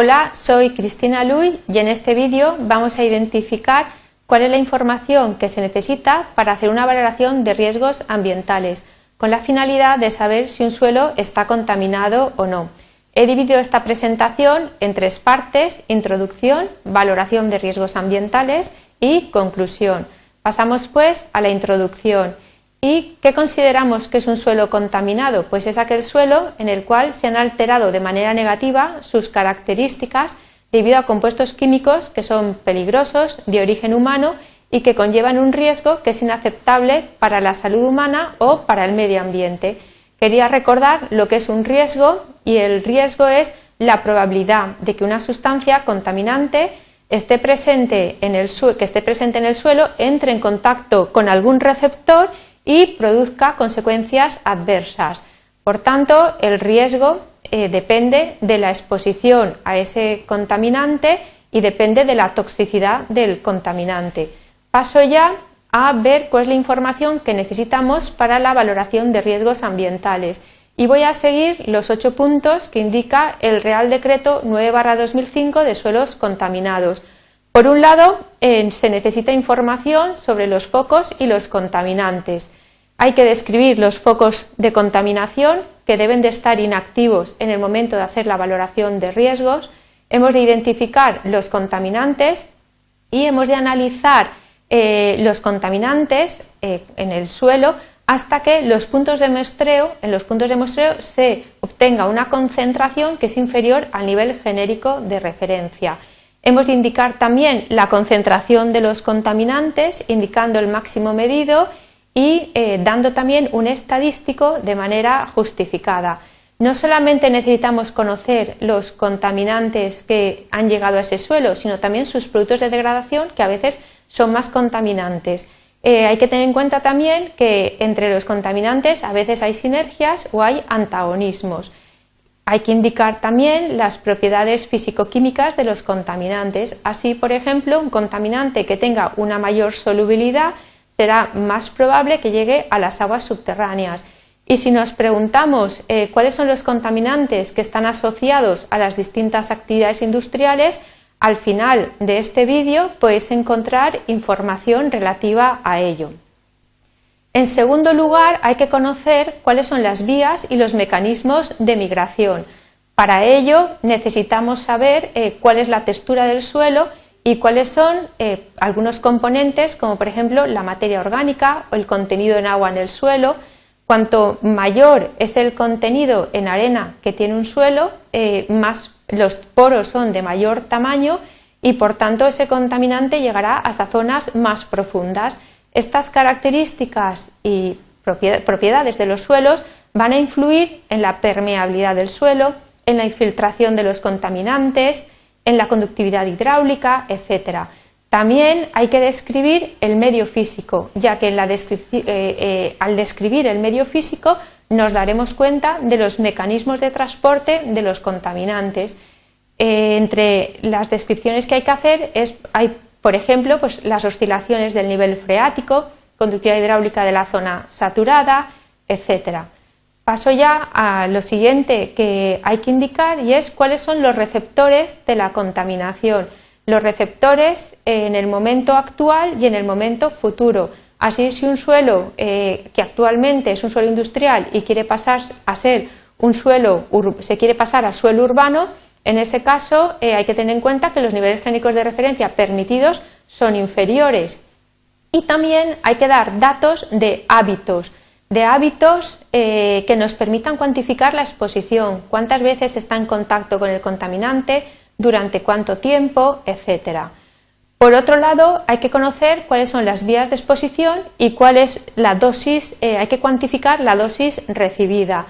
Hola, soy Cristina Luy y en este vídeo vamos a identificar cuál es la información que se necesita para hacer una valoración de riesgos ambientales, con la finalidad de saber si un suelo está contaminado o no. He dividido esta presentación en tres partes: introducción, valoración de riesgos ambientales y conclusión. Pasamos pues a la introducción. ¿Y qué consideramos que es un suelo contaminado? Pues es aquel suelo en el cual se han alterado de manera negativa sus características debido a compuestos químicos que son peligrosos, de origen humano y que conllevan un riesgo que es inaceptable para la salud humana o para el medio ambiente. Quería recordar lo que es un riesgo, y el riesgo es la probabilidad de que una sustancia contaminante que esté presente en el suelo, entre en contacto con algún receptor y produzca consecuencias adversas. Por tanto, el riesgo depende de la exposición a ese contaminante y depende de la toxicidad del contaminante. Paso ya a ver cuál es la información que necesitamos para la valoración de riesgos ambientales. Y voy a seguir los 8 puntos que indica el Real Decreto 9/2005 de suelos contaminados. Por un lado, se necesita información sobre los focos y los contaminantes. Hay que describir los focos de contaminación, que deben de estar inactivos en el momento de hacer la valoración de riesgos. Hemos de identificar los contaminantes y hemos de analizar los contaminantes en el suelo hasta que en los puntos de muestreo se obtenga una concentración que es inferior al nivel genérico de referencia. Hemos de indicar también la concentración de los contaminantes, indicando el máximo medido y dando también un estadístico de manera justificada. No solamente necesitamos conocer los contaminantes que han llegado a ese suelo, sino también sus productos de degradación, que a veces son más contaminantes. Hay que tener en cuenta también que entre los contaminantes a veces hay sinergias o hay antagonismos. Hay que indicar también las propiedades físico-químicas de los contaminantes. Así, por ejemplo, un contaminante que tenga una mayor solubilidad será más probable que llegue a las aguas subterráneas. Y si nos preguntamos cuáles son los contaminantes que están asociados a las distintas actividades industriales, al final de este vídeo podéis encontrar información relativa a ello. En segundo lugar, hay que conocer cuáles son las vías y los mecanismos de migración. Para ello necesitamos saber cuál es la textura del suelo y cuáles son algunos componentes, como por ejemplo la materia orgánica o el contenido en agua en el suelo. Cuanto mayor es el contenido en arena que tiene un suelo, más los poros son de mayor tamaño y por tanto ese contaminante llegará hasta zonas más profundas. Estas características y propiedades de los suelos van a influir en la permeabilidad del suelo, en la infiltración de los contaminantes, en la conductividad hidráulica, etc. También hay que describir el medio físico, ya que al describir el medio físico nos daremos cuenta de los mecanismos de transporte de los contaminantes. Entre las descripciones que hay que hacer hay, por ejemplo, pues las oscilaciones del nivel freático, conductividad hidráulica de la zona saturada, etc. Paso ya a lo siguiente que hay que indicar, y es cuáles son los receptores de la contaminación. Los receptores en el momento actual y en el momento futuro. Así, si un suelo que actualmente es un suelo industrial y quiere pasar a ser se quiere pasar a suelo urbano, en ese caso hay que tener en cuenta que los niveles génicos de referencia permitidos son inferiores. Y también hay que dar datos de hábitos que nos permitan cuantificar la exposición, cuántas veces está en contacto con el contaminante, durante cuánto tiempo, etc. Por otro lado, hay que conocer cuáles son las vías de exposición y cuál es la dosis, hay que cuantificar la dosis recibida.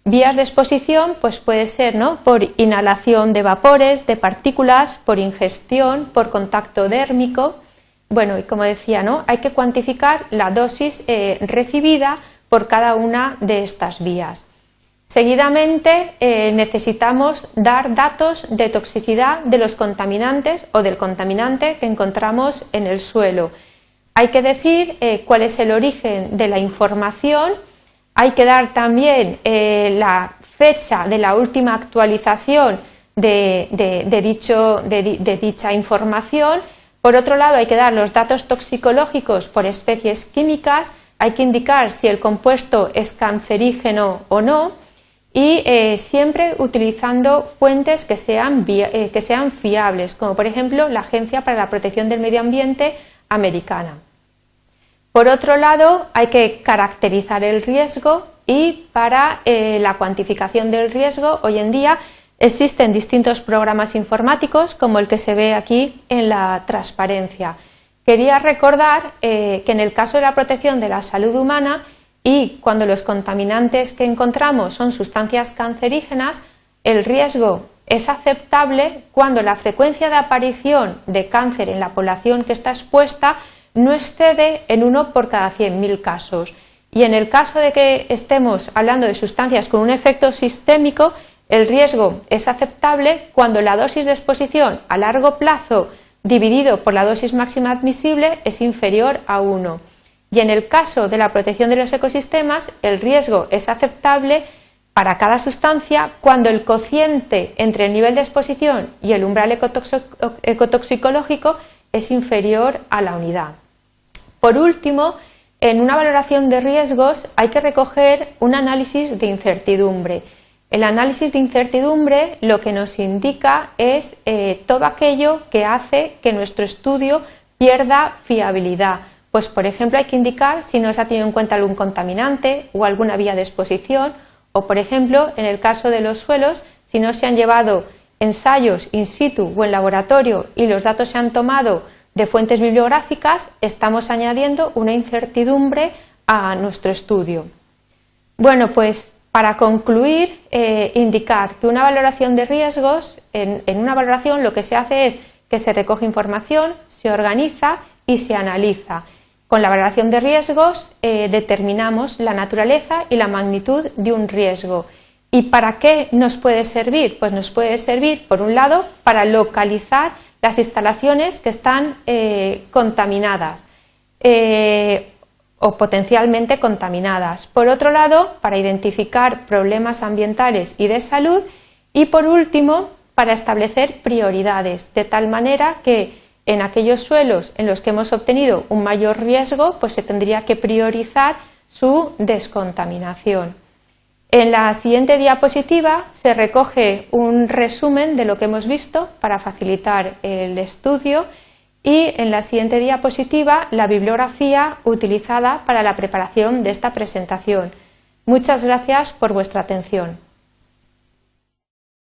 Vías de exposición pues puede ser, ¿no?, por inhalación de vapores, de partículas, por ingestión, por contacto dérmico. Bueno, y como decía, ¿no?, hay que cuantificar la dosis recibida por cada una de estas vías. Seguidamente necesitamos dar datos de toxicidad de los contaminantes o del contaminante que encontramos en el suelo. Hay que decir cuál es el origen de la información. Hay que dar también la fecha de la última actualización de dicha información. Por otro lado, hay que dar los datos toxicológicos por especies químicas, hay que indicar si el compuesto es cancerígeno o no y siempre utilizando fuentes que sean fiables, como por ejemplo la Agencia para la Protección del Medio Ambiente americana. Por otro lado, hay que caracterizar el riesgo y para la cuantificación del riesgo hoy en día existen distintos programas informáticos como el que se ve aquí en la transparencia. Quería recordar que en el caso de la protección de la salud humana y cuando los contaminantes que encontramos son sustancias cancerígenas, el riesgo es aceptable cuando la frecuencia de aparición de cáncer en la población que está expuesta no excede en 1 por cada 100.000 casos. Y en el caso de que estemos hablando de sustancias con un efecto sistémico, el riesgo es aceptable cuando la dosis de exposición a largo plazo dividido por la dosis máxima admisible es inferior a 1. Y en el caso de la protección de los ecosistemas, el riesgo es aceptable para cada sustancia cuando el cociente entre el nivel de exposición y el umbral ecotoxicológico es inferior a la unidad. Por último, en una valoración de riesgos hay que recoger un análisis de incertidumbre. El análisis de incertidumbre lo que nos indica es todo aquello que hace que nuestro estudio pierda fiabilidad. Pues, por ejemplo, hay que indicar si no se ha tenido en cuenta algún contaminante o alguna vía de exposición, o, por ejemplo, en el caso de los suelos, si no se han llevado ensayos in situ o en laboratorio y los datos se han tomado de fuentes bibliográficas, estamos añadiendo una incertidumbre a nuestro estudio. Bueno, pues para concluir, indicar que una valoración de riesgos, en una valoración lo que se hace es que se recoge información, se organiza y se analiza. Con la valoración de riesgos determinamos la naturaleza y la magnitud de un riesgo. ¿Y para qué nos puede servir? Pues nos puede servir, por un lado, para localizar las instalaciones que están contaminadas o potencialmente contaminadas. Por otro lado, para identificar problemas ambientales y de salud. Y por último, para establecer prioridades, de tal manera que en aquellos suelos en los que hemos obtenido un mayor riesgo, pues se tendría que priorizar su descontaminación. En la siguiente diapositiva se recoge un resumen de lo que hemos visto para facilitar el estudio y en la siguiente diapositiva la bibliografía utilizada para la preparación de esta presentación. Muchas gracias por vuestra atención.